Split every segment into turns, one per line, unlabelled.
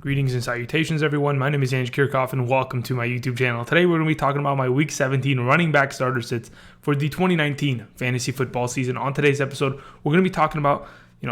Greetings and salutations, everyone. My name is Andrew Kirchhoff, and welcome to my YouTube channel. Today, we're going to be talking about my Week 17 running back starter sits for the 2019 fantasy football season. On today's episode, we're going to be talking about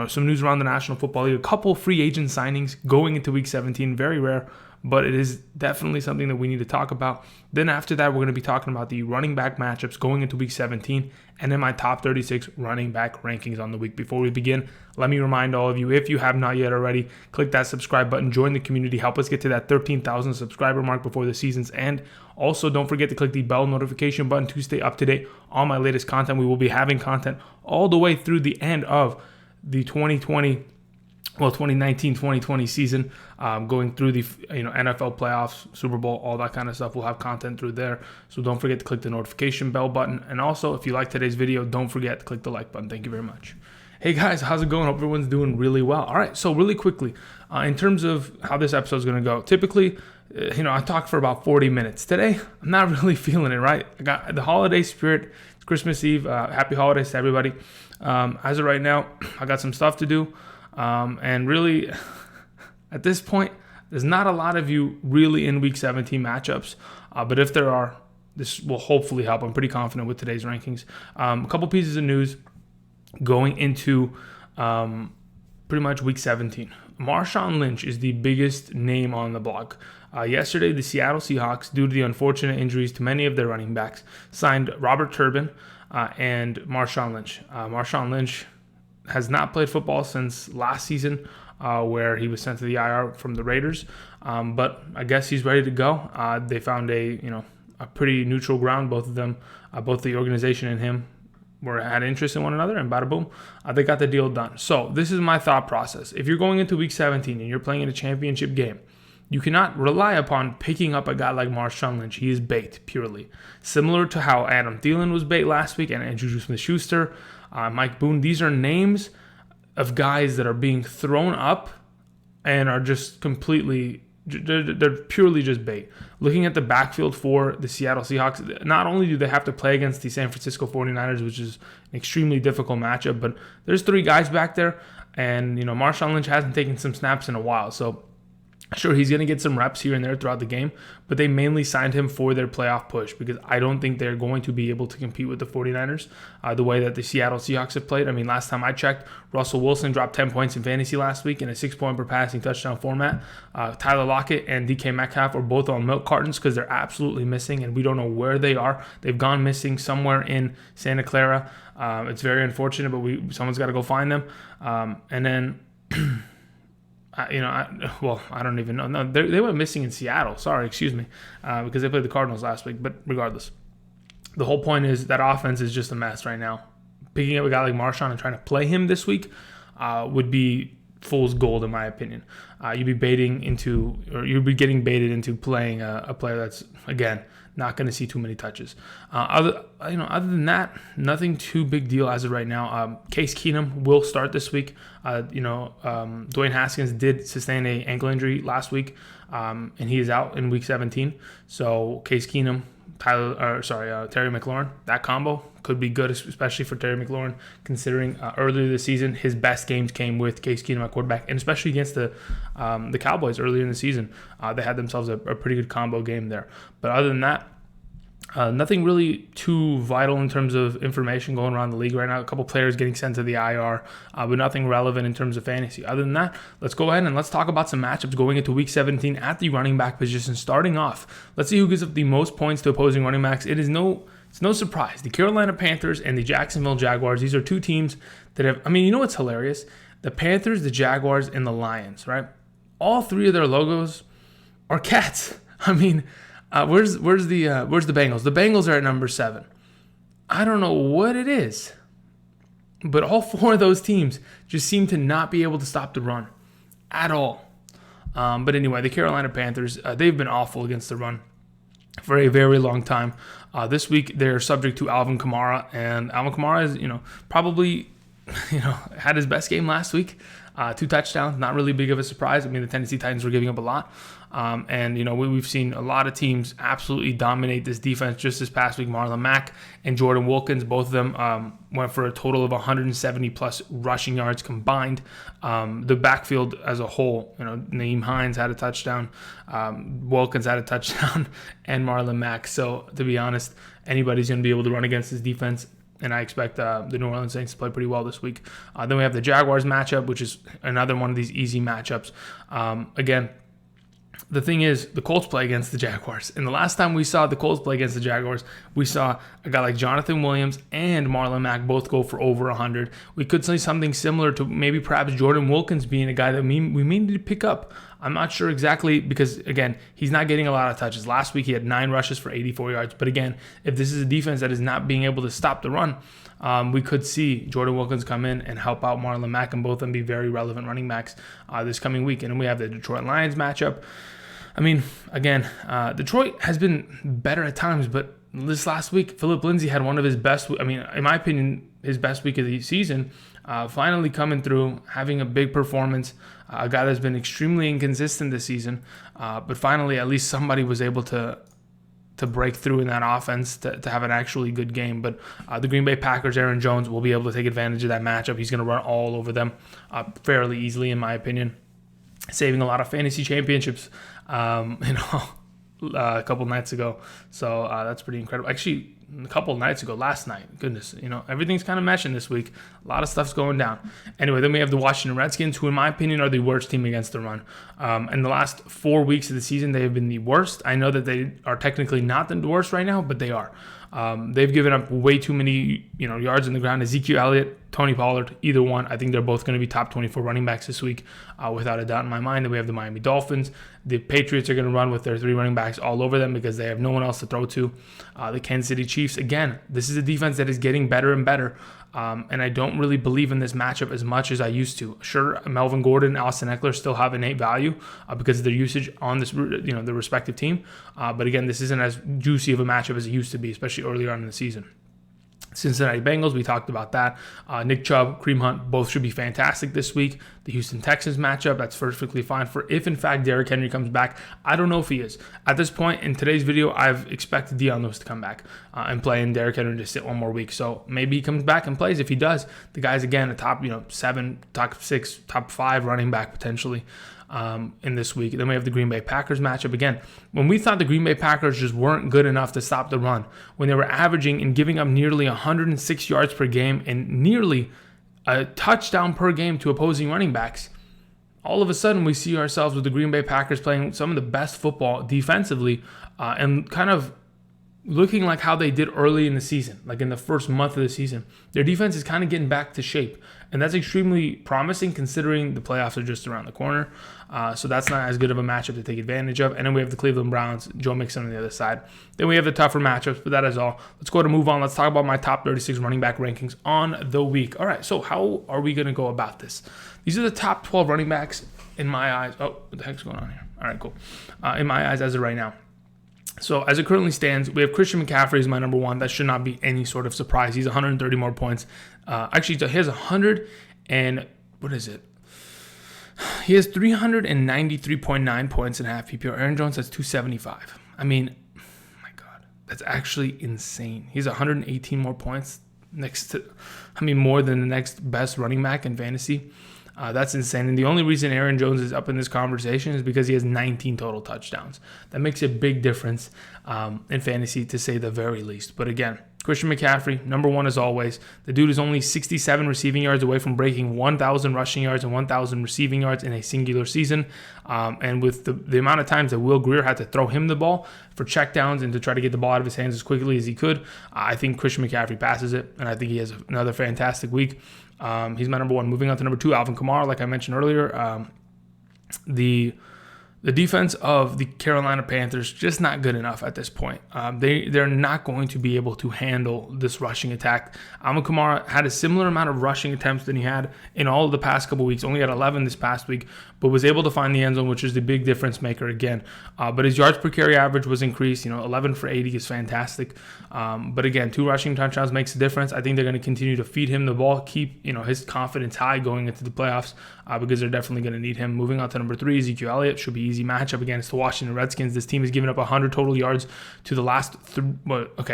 some news around the National Football League, a couple free agent signings going into Week 17. Very rare, but it is definitely something that we need to talk about. Then after that, we're going to be talking about the running back matchups going into Week 17, and then my top 36 running back rankings on the week. Before we begin, let me remind all of you, if you have not yet already, click that subscribe button, join the community, help us get to that 13,000 subscriber mark before the season's end. Also, don't forget to click the bell notification button to stay up to date on my latest content. We will be having content all the way through the end of the 2019-2020 season, going through the NFL playoffs, Super Bowl, all that kind of stuff. We'll have content through there, so don't forget to click the notification bell button. And also, if you like today's video, don't forget to click the like button. Thank you very much. Hey guys, how's it going? Hope everyone's doing really well. All right, so really quickly, in terms of how this episode is going to go, typically, I talk for about 40 minutes. Today, I'm not really feeling it, right? I got the holiday spirit. It's Christmas Eve. Happy holidays to everybody. As of right now, I got some stuff to do. And really, at this point, there's not a lot of you really in Week 17 matchups. But if there are, this will hopefully help. I'm pretty confident with today's rankings. A couple pieces of news going into pretty much Week 17. Marshawn Lynch is the biggest name on the block. Yesterday, the Seattle Seahawks, due to the unfortunate injuries to many of their running backs, signed Robert Turbin and Marshawn Lynch. Marshawn Lynch has not played football since last season, where he was sent to the IR from the Raiders. But I guess he's ready to go. They found a pretty neutral ground. Both of them, both the organization and him, had interest in one another, and bada boom, they got the deal done. So this is my thought process. If you're going into Week 17 and you're playing in a championship game, you cannot rely upon picking up a guy like Marshawn Lynch. He is bait, purely. Similar to how Adam Thielen was bait last week, and Juju Smith-Schuster, Mike Boone. These are names of guys that are being thrown up and are just completely, they're purely just bait. Looking at the backfield for the Seattle Seahawks, not only do they have to play against the San Francisco 49ers, which is an extremely difficult matchup, but there's three guys back there, and Marshawn Lynch hasn't taken some snaps in a while, so sure, he's going to get some reps here and there throughout the game, but they mainly signed him for their playoff push because I don't think they're going to be able to compete with the 49ers the way that the Seattle Seahawks have played. I mean, last time I checked, Russell Wilson dropped 10 points in fantasy last week in a 6-point per passing touchdown format. Tyler Lockett and DK Metcalf are both on milk cartons because they're absolutely missing, and we don't know where they are. They've gone missing somewhere in Santa Clara. It's very unfortunate, but someone's got to go find them. And then I don't even know. No, they went missing in Seattle. Sorry, excuse me, because they played the Cardinals last week. But regardless, the whole point is that offense is just a mess right now. Picking up a guy like Marshawn and trying to play him this week would be fool's gold, in my opinion. You'd be getting baited into playing a player that's, again, not going to see too many touches. Other than that, nothing too big deal as of right now. Case Keenum will start this week. Dwayne Haskins did sustain an ankle injury last week, and he is out in Week 17. So Case Keenum, Terry McLaurin, that combo could be good, especially for Terry McLaurin, considering earlier this season his best games came with Case Keenum at quarterback, and especially against the Cowboys earlier in the season. They had themselves a pretty good combo game there. But other than that, nothing really too vital in terms of information going around the league right now. A couple players getting sent to the IR, but nothing relevant in terms of fantasy. Other than that, let's go ahead and let's talk about some matchups going into Week 17 at the running back position. Starting off, let's see who gives up the most points to opposing running backs. It's no surprise. The Carolina Panthers and the Jacksonville Jaguars, these are two teams that have, what's hilarious? The Panthers, the Jaguars, and the Lions, right? All three of their logos are cats. Where's the Bengals? The Bengals are at number 7. I don't know what it is, but all four of those teams just seem to not be able to stop the run at all. But anyway, the Carolina Panthers, they've been awful against the run for a very long time. This week they're subject to Alvin Kamara, and Alvin Kamara is, probably, had his best game last week. 2 touchdowns, not really big of a surprise. I mean, the Tennessee Titans were giving up a lot. And, we've seen a lot of teams absolutely dominate this defense just this past week. Marlon Mack and Jordan Wilkins, both of them went for a total of 170-plus rushing yards combined. The backfield as a whole, Nyheim Hines had a touchdown, Wilkins had a touchdown, and Marlon Mack. So, to be honest, anybody's going to be able to run against this defense. And I expect the New Orleans Saints to play pretty well this week. Then we have the Jaguars matchup, which is another one of these easy matchups. Again, the thing is, the Colts play against the Jaguars. And the last time we saw the Colts play against the Jaguars, we saw a guy like Jonathan Williams and Marlon Mack both go for over 100. We could see something similar to maybe perhaps Jordan Wilkins being a guy that we may need to pick up. I'm not sure exactly because, again, he's not getting a lot of touches. Last week, he had 9 rushes for 84 yards. But again, if this is a defense that is not being able to stop the run, we could see Jordan Wilkins come in and help out Marlon Mack and both of them be very relevant running backs this coming week. And then we have the Detroit Lions matchup. I mean, again, Detroit has been better at times, but this last week, Phillip Lindsay had one of his best, in my opinion, his best week of the season, finally coming through, having a big performance, a guy that's been extremely inconsistent this season, but finally at least somebody was able to break through in that offense to have an actually good game. But the Green Bay Packers, Aaron Jones, will be able to take advantage of that matchup. He's going to run all over them fairly easily, in my opinion, saving a lot of fantasy championships, a couple nights ago. So that's pretty incredible. Actually, a couple nights ago, last night. Goodness, everything's kind of meshing this week. A lot of stuff's going down. Anyway, then we have the Washington Redskins, who in my opinion are the worst team against the run. In the last 4 weeks of the season, they have been the worst. I know that they are technically not the worst right now, but they are. They've given up way too many, yards on the ground. Ezekiel Elliott, Tony Pollard, either one. I think they're both going to be top 24 running backs this week, without a doubt in my mind. Then we have the Miami Dolphins. The Patriots are going to run with their 3 running backs all over them because they have no one else to throw to. The Kansas City Chiefs, again, this is a defense that is getting better and better. And I don't really believe in this matchup as much as I used to. Sure, Melvin Gordon and Austin Ekeler still have innate value because of their usage on this, the respective team. But again, this isn't as juicy of a matchup as it used to be, especially earlier on in the season. Cincinnati Bengals, we talked about that. Nick Chubb, Kareem Hunt, both should be fantastic this week. The Houston Texans matchup, that's perfectly fine for if, in fact, Derrick Henry comes back. I don't know if he is. At this point in today's video, I've expected Dion Lewis to come back and play, and Derrick Henry to sit one more week. So maybe he comes back and plays. If he does, the guy's, again, a top 7, top 6, top 5 running back potentially in this week. Then we have the Green Bay Packers matchup. Again, when we thought the Green Bay Packers just weren't good enough to stop the run, when they were averaging and giving up nearly 106 yards per game and nearly a touchdown per game to opposing running backs, all of a sudden we see ourselves with the Green Bay Packers playing some of the best football defensively and kind of looking like how they did early in the season, like in the first month of the season. Their defense is kind of getting back to shape, and that's extremely promising considering the playoffs are just around the corner. So that's not as good of a matchup to take advantage of. And then we have the Cleveland Browns, Joe Mixon on the other side. Then we have the tougher matchups, but that is all. Let's go to move on. Let's talk about my top 36 running back rankings on the week. All right, so how are we going to go about this? These are the top 12 running backs in my eyes. Oh, what the heck's going on here? All right, cool. In my eyes as of right now. So as it currently stands, we have Christian McCaffrey as my number 1. That should not be any sort of surprise. He's 130 more points. Actually, he has 100 and what is it? He has 393.9 points in half PPR. Aaron Jones has 275. I mean, my God, that's actually insane. He's 118 more points more than the next best running back in fantasy. That's insane. And the only reason Aaron Jones is up in this conversation is because he has 19 total touchdowns. That makes a big difference in fantasy, to say the very least. But again, Christian McCaffrey, number 1 as always. The dude is only 67 receiving yards away from breaking 1,000 rushing yards and 1,000 receiving yards in a singular season. And with the amount of times that Will Grier had to throw him the ball for checkdowns and to try to get the ball out of his hands as quickly as he could, I think Christian McCaffrey passes it, and I think he has another fantastic week. He's my number 1. Moving on to number 2, Alvin Kamara. Like I mentioned earlier, the The defense of the Carolina Panthers just not good enough at this point. They're not going to be able to handle this rushing attack. Alvin Kamara had a similar amount of rushing attempts than he had in all of the past couple weeks. Only had 11 this past week, but was able to find the end zone, which is the big difference maker again. But his yards per carry average was increased. 11 for 80 is fantastic. But again, 2 rushing touchdowns makes a difference. I think they're going to continue to feed him the ball, keep his confidence high going into the playoffs because they're definitely going to need him. Moving on to number 3, Ezekiel Elliott should be easy matchup against the Washington Redskins. This team has given up 100 total yards to the last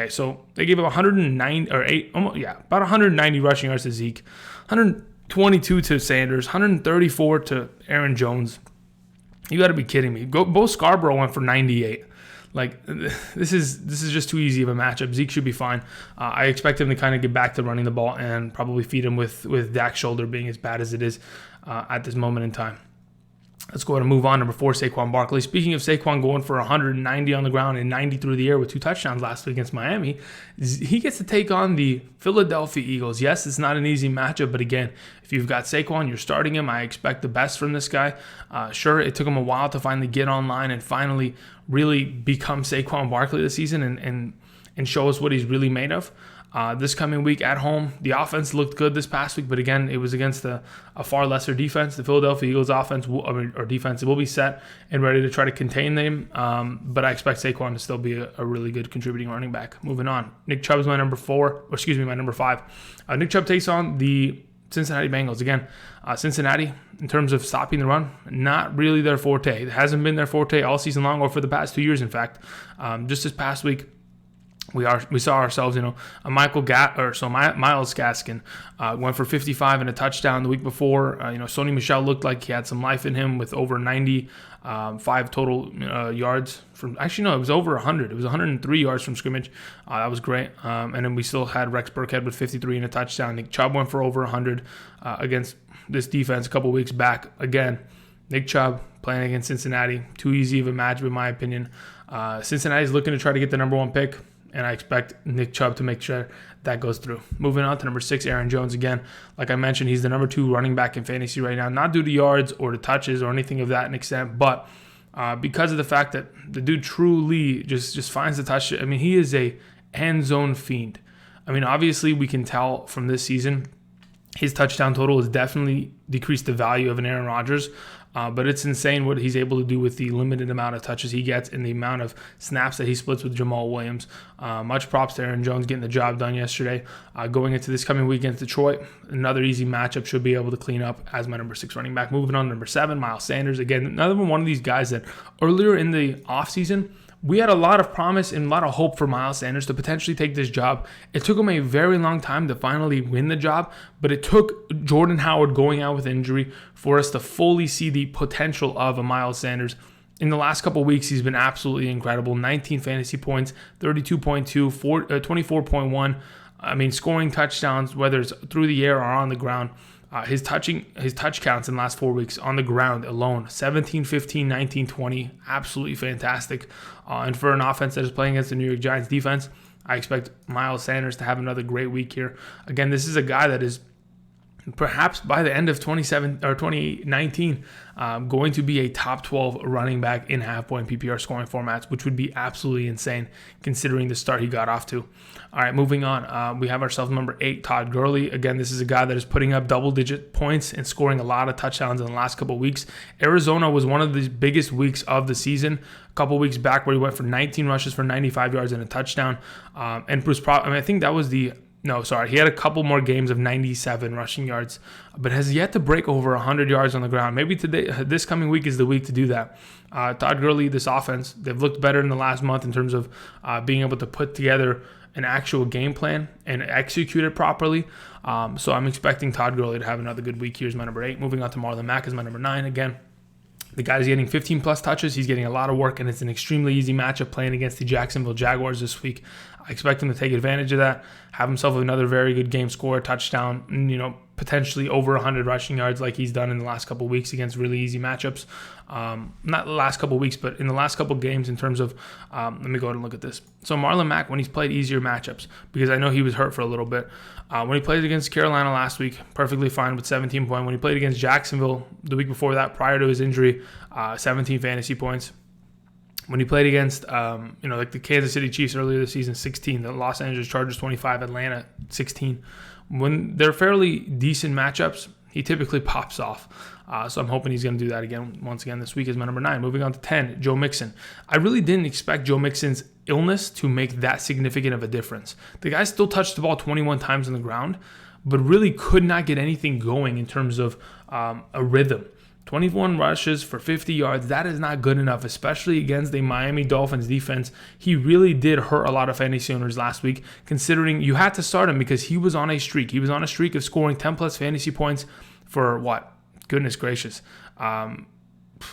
so they gave up 109 or 8 about 190 rushing yards to Zeke, 122 to Sanders, 134 to Aaron Jones. You got to be kidding me. Bo Scarborough went for 98. This is just too easy of a matchup. Zeke should be fine. I expect him to kind of get back to running the ball and probably feed him with Dak's shoulder being as bad as it is at this moment in time. Let's go ahead and move on. Number 4, Saquon Barkley. Speaking of Saquon going for 190 on the ground and 90 through the air with 2 touchdowns last week against Miami, he gets to take on the Philadelphia Eagles. Yes, it's not an easy matchup, but again, if you've got Saquon, you're starting him. I expect the best from this guy. Sure, it took him a while to finally get online and finally really become Saquon Barkley this season and show us what he's really made of. This coming week at home, the offense looked good this past week, but again, it was against a far lesser defense. The Philadelphia Eagles defense will be set and ready to try to contain them, but I expect Saquon to still be a really good contributing running back. Moving on, Nick Chubb is my number 5. Nick Chubb takes on the Cincinnati Bengals. Again, Cincinnati, in terms of stopping the run, not really their forte. It hasn't been their forte all season long or for the past 2 years, in fact. Just this past week, we saw ourselves, a Miles Gaskin went for 55 and a touchdown the week before. Sony Michel looked like he had some life in him with over 95 total yards from. Actually, no, it was over 100. It was 103 yards from scrimmage. That was great. And then we still had Rex Burkhead with 53 and a touchdown. Nick Chubb went for over 100 against this defense a couple weeks back. Again, Nick Chubb playing against Cincinnati. Too easy of a matchup, in my opinion. Cincinnati's looking to try to get the number 1 pick. And I expect Nick Chubb to make sure that goes through. Moving on to number 6, Aaron Jones. Again, like I mentioned, he's the number 2 running back in fantasy right now. Not due to yards or to touches or anything of that extent, but because of the fact that the dude truly just finds the touch. I mean, he is a end zone fiend. I mean, obviously we can tell from this season, his touchdown total has definitely decreased the value of an Aaron Rodgers. But it's insane what he's able to do with the limited amount of touches he gets and the amount of snaps that he splits with Jamal Williams. Much props to Aaron Jones getting the job done yesterday. Going into this coming week against Detroit, another easy matchup, should be able to clean up as my number 6 running back. Moving on to number 7, Miles Sanders. Again, another one of these guys that earlier in the offseason, we had a lot of promise and a lot of hope for Miles Sanders to potentially take this job. It took him a very long time to finally win the job, but it took Jordan Howard going out with injury for us to fully see the potential of a Miles Sanders. In the last couple of weeks, he's been absolutely incredible. 19 fantasy points, 32.2, 24.1. I mean, scoring touchdowns, whether it's through the air or on the ground. His touch counts in the last 4 weeks on the ground alone, 17, 15, 19, 20, absolutely fantastic. And for an offense that is playing against the New York Giants defense, I expect Miles Sanders to have another great week here. Again, this is a guy that is perhaps by the end of 2019 going to be a top 12 running back in half-point PPR scoring formats, which would be absolutely insane considering the start he got off to. All right, moving on. We have ourselves number 8, Todd Gurley. Again, this is a guy that is putting up double-digit points and scoring a lot of touchdowns in the last couple of weeks. Arizona was one of the biggest weeks of the season a couple weeks back where he went for 19 rushes for 95 yards and a touchdown. And was I think that was he had a couple more games of 97 rushing yards, but has yet to break over 100 yards on the ground. Maybe this coming week is the week to do that. Todd Gurley, this offense, they've looked better in the last month in terms of being able to put together an actual game plan and execute it properly. So I'm expecting Todd Gurley to have another good week. Here's my number 8. Moving on to Marlon Mack is my number 9. Again, the guy's getting 15-plus touches. He's getting a lot of work, and it's an extremely easy matchup playing against the Jacksonville Jaguars this week. I expect him to take advantage of that, have himself another very good game, score a touchdown, and, potentially over 100 rushing yards like he's done in the last couple of weeks against really easy matchups. Not the last couple of weeks, but in the last couple of games in terms of, let me go ahead and look at this. So Marlon Mack, when he's played easier matchups, because I know he was hurt for a little bit. When he played against Carolina last week, perfectly fine with 17 points. When he played against Jacksonville the week before that, prior to his injury, 17 fantasy points. When he played against, like the Kansas City Chiefs earlier this season, 16. The Los Angeles Chargers, 25. Atlanta, 16. When they're fairly decent matchups, he typically pops off. So I'm hoping he's going to do that again. Once again, this week is my number 9. Moving on to 10, Joe Mixon. I really didn't expect Joe Mixon's illness to make that significant of a difference. The guy still touched the ball 21 times on the ground, but really could not get anything going in terms of a rhythm. 21 rushes for 50 yards, that is not good enough, especially against the Miami Dolphins defense. He really did hurt a lot of fantasy owners last week, considering you had to start him because he was on a streak. He was on a streak of scoring 10-plus fantasy points for what? Goodness gracious.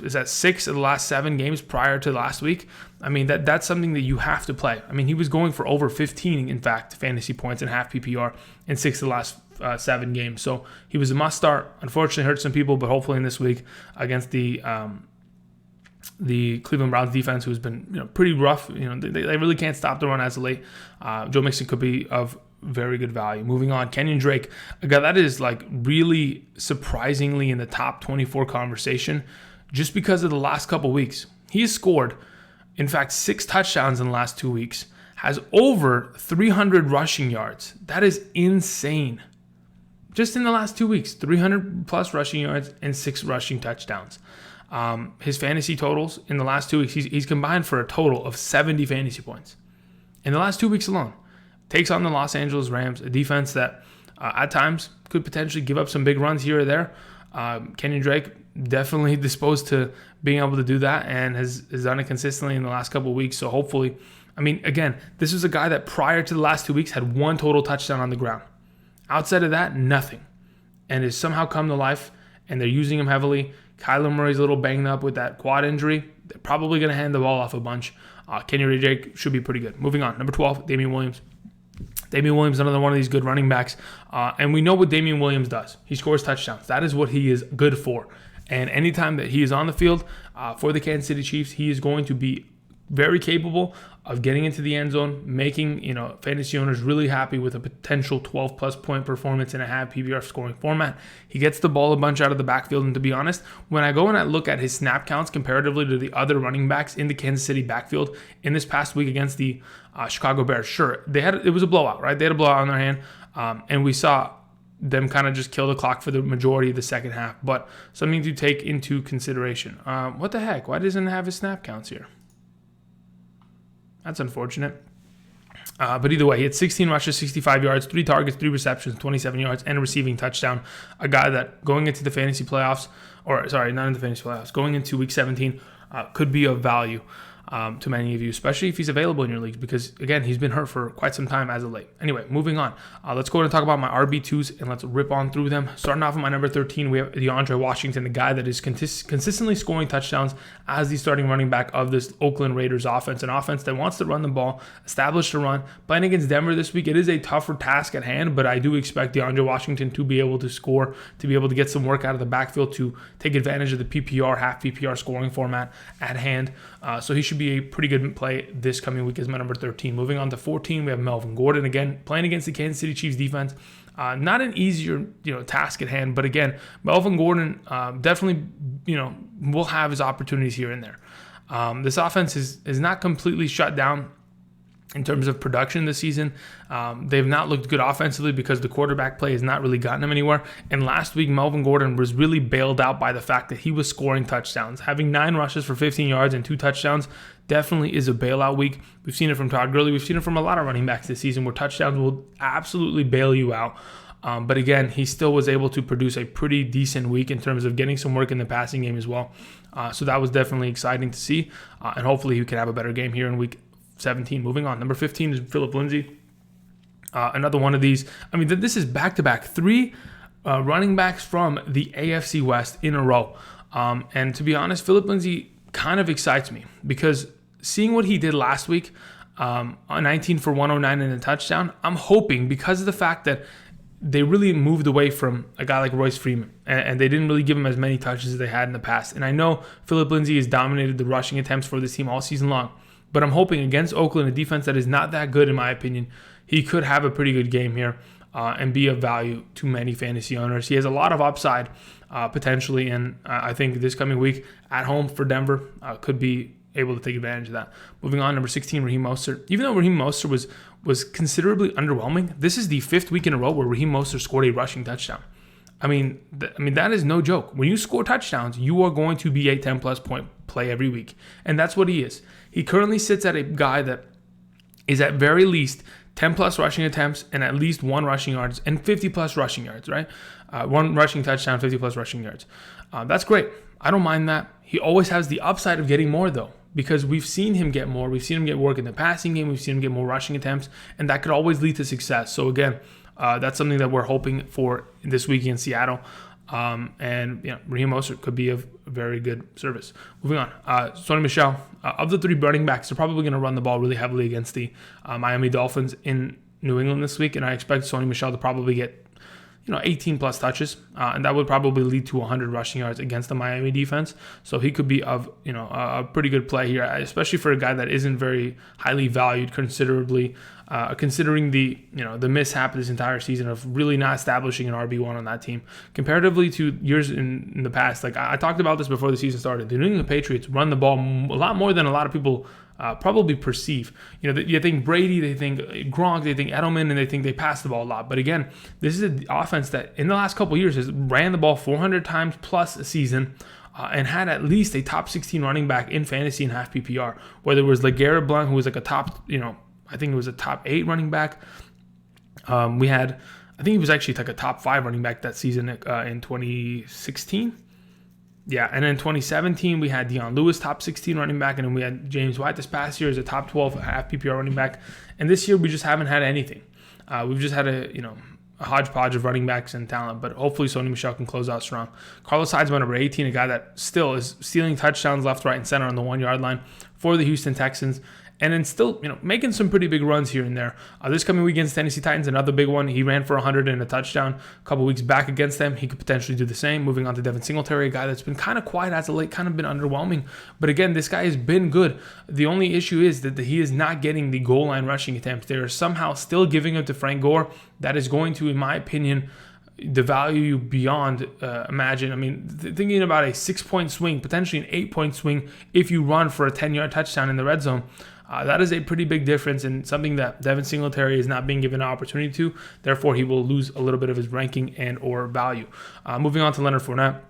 Is that 6 of the last 7 games prior to last week? I mean, that's something that you have to play. I mean, he was going for over 15, in fact, fantasy points in half PPR in 6 of the last 7 games. So he was a must start. Unfortunately, hurt some people, but hopefully in this week against the Cleveland Browns defense, who's been pretty rough. They really can't stop the run as of late. Joe Mixon could be of very good value. Moving on, Kenyan Drake, a guy that is like really surprisingly in the top 24 conversation just because of the last couple weeks. He has scored, in fact, 6 touchdowns in the last 2 weeks, has over 300 rushing yards. That is insane. Just in the last 2 weeks, 300 plus rushing yards and 6 rushing touchdowns. His fantasy totals in the last 2 weeks, he's combined for a total of 70 fantasy points in the last 2 weeks alone. Takes on the Los Angeles Rams, a defense that at times could potentially give up some big runs here or there. Kenyan Drake definitely disposed to being able to do that and has done it consistently in the last couple of weeks. So hopefully, I mean, again, this was a guy that prior to the last 2 weeks had 1 total touchdown on the ground. Outside of that, nothing. And has somehow come to life, and they're using him heavily. Kyler Murray's a little banged up with that quad injury. They're probably going to hand the ball off a bunch. Kenyan Drake should be pretty good. Moving on, number 12, Damien Williams. Damien Williams, another one of these good running backs. And we know what Damien Williams does. He scores touchdowns. That is what he is good for. And anytime that he is on the field for the Kansas City Chiefs, he is going to be very capable of getting into the end zone, making fantasy owners really happy with a potential 12-plus point performance in a half PPR scoring format. He gets the ball a bunch out of the backfield, and to be honest, when I go and I look at his snap counts comparatively to the other running backs in the Kansas City backfield in this past week against the Chicago Bears, sure, it was a blowout, right? They had a blowout on their hand, and we saw them kind of just kill the clock for the majority of the second half, but something to take into consideration. What the heck? Why doesn't it have his snap counts here? That's unfortunate. But either way, he had 16 rushes, 65 yards, 3 targets, 3 receptions, 27 yards, and a receiving touchdown. A guy that going into the fantasy playoffs, not in the fantasy playoffs, going into week 17 could be of value to many of you, especially if he's available in your leagues, because again, he's been hurt for quite some time as of late. Anyway, moving on. Let's go ahead and talk about my RB2s and let's rip on through them. Starting off with my number 13, we have DeAndre Washington, the guy that is consistently scoring touchdowns as the starting running back of this Oakland Raiders offense, an offense that wants to run the ball, establish the run. Playing against Denver this week, it is a tougher task at hand, but I do expect DeAndre Washington to be able to score, to be able to get some work out of the backfield, to take advantage of the PPR, half PPR scoring format at hand. So he should be a pretty good play this coming week as my number 13. Moving on to 14, we have Melvin Gordon, again, playing against the Kansas City Chiefs defense. Not an easier task at hand, but again, Melvin Gordon definitely will have his opportunities here and there. This offense is not completely shut down in terms of production this season. They've not looked good offensively because the quarterback play has not really gotten them anywhere. And last week, Melvin Gordon was really bailed out by the fact that he was scoring touchdowns. Having 9 rushes for 15 yards and 2 touchdowns definitely is a bailout week. We've seen it from Todd Gurley. We've seen it from a lot of running backs this season where touchdowns will absolutely bail you out. But again, he still was able to produce a pretty decent week in terms of getting some work in the passing game as well. So that was definitely exciting to see. And hopefully he can have a better game here in week 17. Moving on. Number 15 is Phillip Lindsay. Another one of these. I mean, this is back-to-back 3 running backs from the AFC West in a row. And to be honest, Phillip Lindsay kind of excites me because seeing what he did last week, 19 for 109 and a touchdown, I'm hoping because of the fact that they really moved away from a guy like Royce Freeman, and they didn't really give him as many touches as they had in the past. And I know Phillip Lindsay has dominated the rushing attempts for this team all season long, but I'm hoping against Oakland, a defense that is not that good in my opinion, he could have a pretty good game here and be of value to many fantasy owners. He has a lot of upside potentially, and I think this coming week at home for Denver could be able to take advantage of that. Moving on, number 16, Raheem Mostert. Even though Raheem Mostert was considerably underwhelming, this is the 5th week in a row where Raheem Mostert scored a rushing touchdown. I mean, that is no joke. When you score touchdowns, you are going to be a 10-plus point play every week, and that's what he is. He currently sits at a guy that is at very least 10-plus rushing attempts and at least 1 rushing yards and 50-plus rushing yards, right? 1 rushing touchdown, 50-plus rushing yards. That's great. I don't mind that. He always has the upside of getting more, though, because we've seen him get more. We've seen him get work in the passing game. We've seen him get more rushing attempts, and that could always lead to success. So, again, that's something that we're hoping for this week in Seattle. And Raheem Mostert could be of very good service. Moving on, Sony Michel. Of the 3 running backs, they're probably going to run the ball really heavily against the Miami Dolphins in New England this week, and I expect Sony Michel to probably get 18-plus touches, and that would probably lead to 100 rushing yards against the Miami defense. So he could be of a pretty good play here, especially for a guy that isn't very highly valued considerably, considering the mishap this entire season of really not establishing an RB1 on that team comparatively to years in the past. Like I talked about this before the season started. The New England Patriots run the ball a lot more than a lot of people probably perceive. You think Brady, they think Gronk, they think Edelman, and they think they pass the ball a lot. But again, this is an offense that in the last couple of years has ran the ball 400 times plus a season and had at least a top 16 running back in fantasy and half PPR. Whether it was LeGarrette Blount, who was like a top, I think it was a top 8 running back. I think he was actually like a top 5 running back that season in 2016. Yeah, and in 2017, we had Dion Lewis, top 16 running back, and then we had James White this past year as a top 12 half PPR running back. And this year, we just haven't had anything. We've just had a hodgepodge of running backs and talent, but hopefully Sony Michel can close out strong. Carlos Hyde's my number 18, a guy that still is stealing touchdowns left, right, and center on the 1-yard line for the Houston Texans. And then still, making some pretty big runs here and there. This coming week against Tennessee Titans, another big one. He ran for 100 and a touchdown a couple weeks back against them. He could potentially do the same. Moving on to Devin Singletary, a guy that's been kind of quiet as of late, kind of been underwhelming. But again, this guy has been good. The only issue is that he is not getting the goal line rushing attempts. They are somehow still giving it to Frank Gore. That is going to, in my opinion, devalue you beyond imagine. I mean, thinking about a 6-point swing, potentially an 8-point swing if you run for a 10-yard touchdown in the red zone. That is a pretty big difference and something that Devin Singletary is not being given an opportunity to. Therefore, he will lose a little bit of his ranking and or value. Moving on to Leonard Fournette.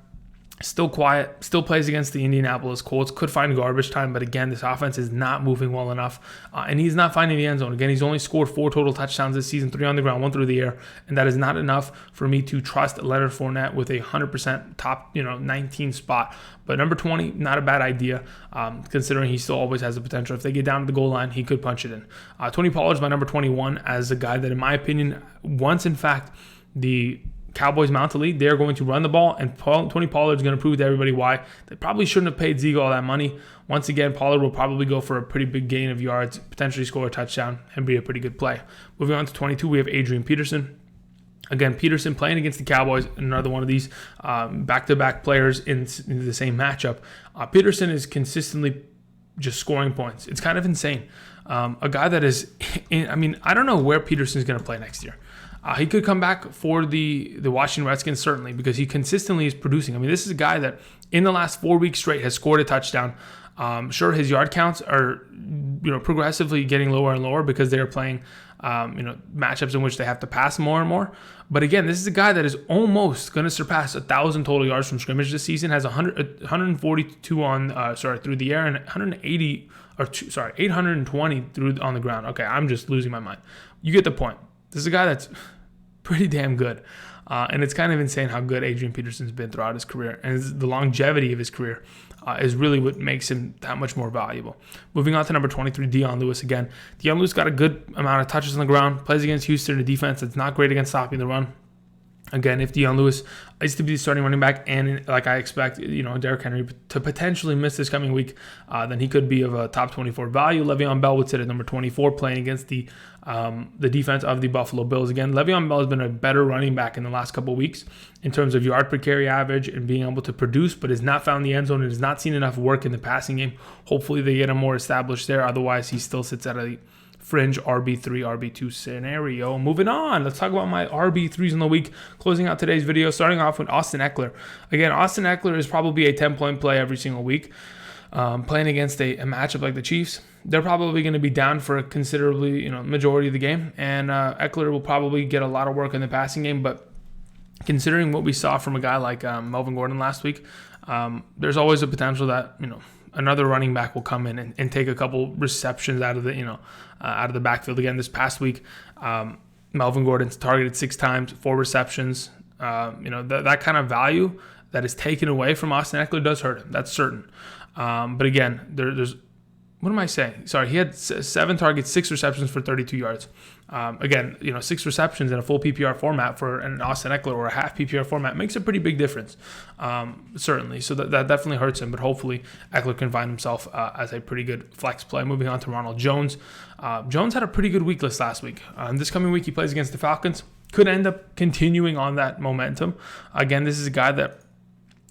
Still quiet, still plays against the Indianapolis Colts. Could find garbage time, but again, this offense is not moving well enough, and he's not finding the end zone. Again, he's only scored 4 total touchdowns this season, 3 on the ground, 1 through the air, and that is not enough for me to trust Leonard Fournette with a 100% top 19 spot. But number 20, not a bad idea, considering he still always has the potential. If they get down to the goal line, he could punch it in. Tony Pollard is my number 21 as a guy that, in my opinion, once in fact the Cowboys mount a lead, they're going to run the ball, and Tony Pollard is going to prove to everybody why they probably shouldn't have paid Zeke all that money. Once again, Pollard will probably go for a pretty big gain of yards, potentially score a touchdown, and be a pretty good play. Moving on to 22, we have Adrian Peterson. Again, Peterson playing against the Cowboys, another one of these back-to-back players in the same matchup. Peterson is consistently just scoring points. It's kind of insane. A guy that is, I don't know where Peterson is going to play next year. He could come back for the Washington Redskins, certainly, because he consistently is producing. I mean, this is a guy that in the last 4 weeks straight has scored a touchdown. Sure, his yard counts are progressively getting lower and lower because they're playing matchups in which they have to pass more and more. But again, this is a guy that is almost going to surpass 1,000 total yards from scrimmage this season. Has 142 on through the air and 820 through on the ground. Okay, I'm just losing my mind. You get the point. This is a guy that's pretty damn good. And it's kind of insane how good Adrian Peterson's been throughout his career. And the longevity of his career is really what makes him that much more valuable. Moving on to number 23, Dion Lewis again. Dion Lewis got a good amount of touches on the ground, plays against Houston, a defense that's not great against stopping the run. Again, if Dion Lewis is to be the starting running back, and like I expect, Derrick Henry to potentially miss this coming week, then he could be of a top 24 value. Le'Veon Bell would sit at number 24, playing against the defense of the Buffalo Bills. Again, Le'Veon Bell has been a better running back in the last couple of weeks in terms of yard per carry average and being able to produce, but has not found the end zone and has not seen enough work in the passing game. Hopefully they get him more established there. Otherwise, he still sits at a fringe RB3, RB2 scenario. Moving on, let's talk about my RB3s in the week. Closing out today's video, starting off with Austin Ekeler. Again, Austin Ekeler is probably a 10-point play every single week. Playing against a matchup like the Chiefs, they're probably going to be down for a considerably, majority of the game. And Ekeler will probably get a lot of work in the passing game. But considering what we saw from a guy like Melvin Gordon last week, there's always a potential that, another running back will come in and take a couple receptions out of the backfield. Again, this past week, Melvin Gordon's targeted 6 times, 4 receptions. That kind of value that is taken away from Austin Ekeler does hurt him. That's certain. But again, there's what am I saying? Sorry, he had 7 targets, 6 receptions for 32 yards. Again, 6 receptions in a full PPR format for an Austin Ekeler or a half PPR format makes a pretty big difference, certainly. So that definitely hurts him, but hopefully Ekeler can find himself as a pretty good flex play. Moving on to Ronald Jones. Jones had a pretty good week last week. This coming week, he plays against the Falcons. Could end up continuing on that momentum. Again, this is a guy that,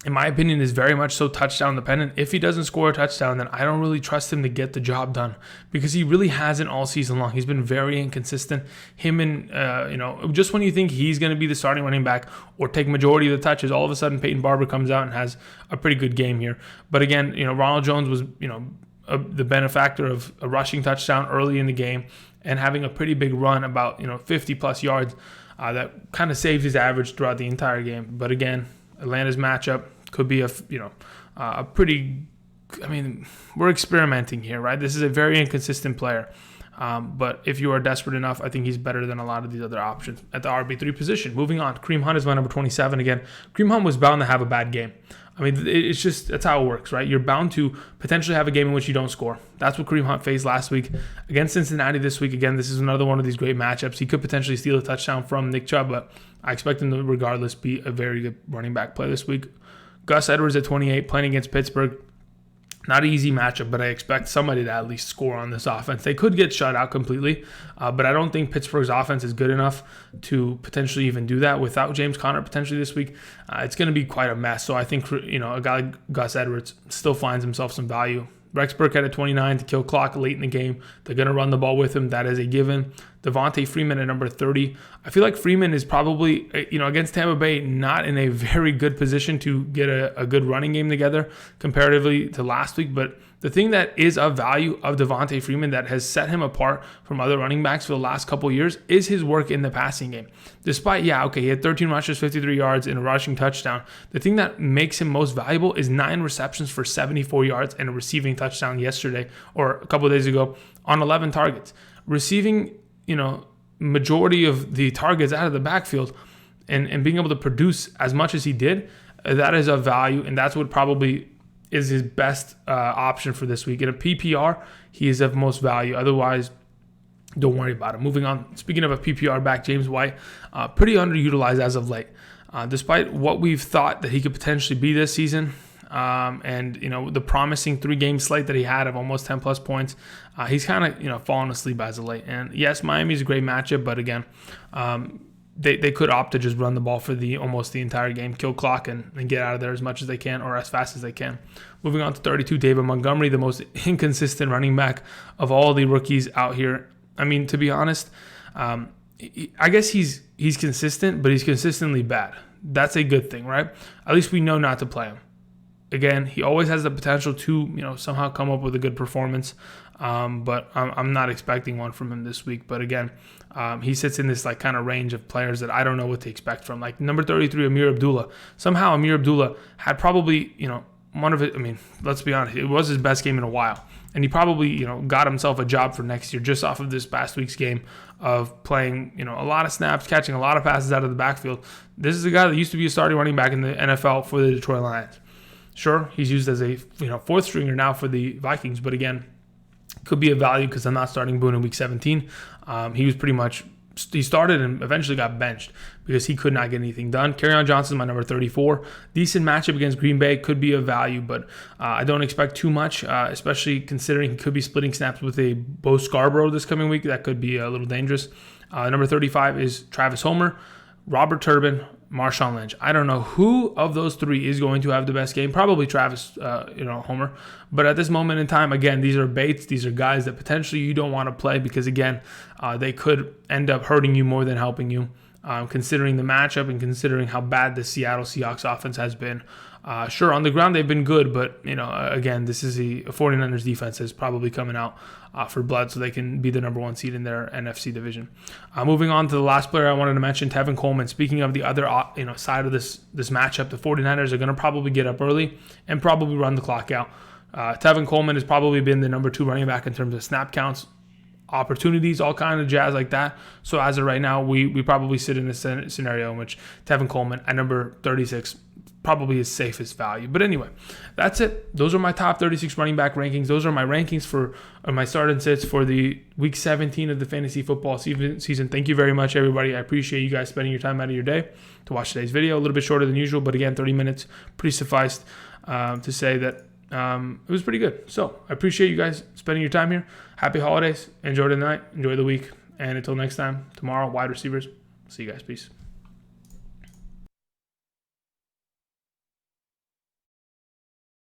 in my opinion, is very much so touchdown dependent. If he doesn't score a touchdown, then I don't really trust him to get the job done because he really hasn't all season long. He's been very inconsistent. Him and, just when you think he's going to be the starting running back or take majority of the touches, all of a sudden Peyton Barber comes out and has a pretty good game here. But again, Ronald Jones was, the benefactor of a rushing touchdown early in the game and having a pretty big run, about, 50 plus yards, that kind of saved his average throughout the entire game. But again, Atlanta's matchup could be a pretty, we're experimenting here, right? This is a very inconsistent player. But if you are desperate enough, I think he's better than a lot of these other options at the RB3 position. Moving on, Kareem Hunt is my number 27 again. Kareem Hunt was bound to have a bad game. That's how it works, right? You're bound to potentially have a game in which you don't score. That's what Kareem Hunt faced last week against Cincinnati this week. Again, this is another one of these great matchups. He could potentially steal a touchdown from Nick Chubb, but I expect him to regardless be a very good running back play this week. Gus Edwards at 28, playing against Pittsburgh. Not an easy matchup, but I expect somebody to at least score on this offense. They could get shut out completely, but I don't think Pittsburgh's offense is good enough to potentially even do that without James Conner potentially this week. It's going to be quite a mess. So I think, a guy like Gus Edwards still finds himself some value. Rex Burkhead at 29 to kill clock late in the game. They're going to run the ball with him. That is a given. Devonta Freeman at number 30. I feel like Freeman is probably, against Tampa Bay, not in a very good position to get a good running game together comparatively to last week. But the thing that is of value of Devonta Freeman that has set him apart from other running backs for the last couple of years is his work in the passing game. Despite, he had 13 rushes, 53 yards, and a rushing touchdown. The thing that makes him most valuable is 9 receptions for 74 yards and a receiving touchdown yesterday or a couple of days ago on 11 targets. Receiving, majority of the targets out of the backfield and being able to produce as much as he did, that is of value, and that's what probably is his best option for this week. In a PPR, he is of most value. Otherwise, don't worry about it. Moving on, speaking of a PPR back, James White, pretty underutilized as of late. Despite what we've thought that he could potentially be this season, and the promising 3-game slate that he had of almost 10 plus points, he's kind of fallen asleep as of late. And yes, Miami's a great matchup, but again, they could opt to just run the ball for almost the entire game, kill clock, and get out of there as much as they can or as fast as they can. Moving on to 32, David Montgomery, the most inconsistent running back of all the rookies out here. To be honest, I guess he's consistent, but he's consistently bad. That's a good thing, right? At least we know not to play him. Again, he always has the potential to, somehow come up with a good performance, but I'm not expecting one from him this week. But again, he sits in this kind of range of players that I don't know what to expect from. Like number 33, Ameer Abdullah. Somehow Ameer Abdullah had probably, one of it. Let's be honest, it was his best game in a while, and he probably, got himself a job for next year just off of this past week's game of playing, a lot of snaps, catching a lot of passes out of the backfield. This is a guy that used to be a starting running back in the NFL for the Detroit Lions. Sure, he's used as a 4th stringer now for the Vikings, but again, could be a value because I'm not starting Boone in week 17. He was pretty much he started and eventually got benched because he could not get anything done. Kerryon Johnson, my number 34. Decent matchup against Green Bay, could be of value, but I don't expect too much, especially considering he could be splitting snaps with a Bo Scarborough this coming week. That could be a little dangerous. Number 35 is Travis Homer, Robert Turbin, Marshawn Lynch. I don't know who of those three is going to have the best game. Probably Travis, Homer. But at this moment in time, again, these are baits. These are guys that potentially you don't want to play because, again, they could end up hurting you more than helping you, considering the matchup and considering how bad the Seattle Seahawks offense has been. Sure, on the ground they've been good, but, again, this is the 49ers defense is probably coming out for blood so they can be the number 1 seed in their NFC division. Moving on to the last player I wanted to mention, Tevin Coleman. Speaking of the other side of this matchup, the 49ers are going to probably get up early and probably run the clock out. Tevin Coleman has probably been the number 2 running back in terms of snap counts, opportunities, all kind of jazz like that. So as of right now, we probably sit in a scenario in which Tevin Coleman at number 36 probably his safest value. But anyway, that's it. Those are my top 36 running back rankings. Those are my rankings for my start and sits for the week 17 of the fantasy football season. Thank you very much, everybody. I appreciate you guys spending your time out of your day to watch today's video. A little bit shorter than usual, but again, 30 minutes pretty sufficed to say that it was pretty good. So I appreciate you guys spending your time here. Happy holidays. Enjoy the night. Enjoy the week. And until next time, tomorrow, wide receivers. See you guys. Peace.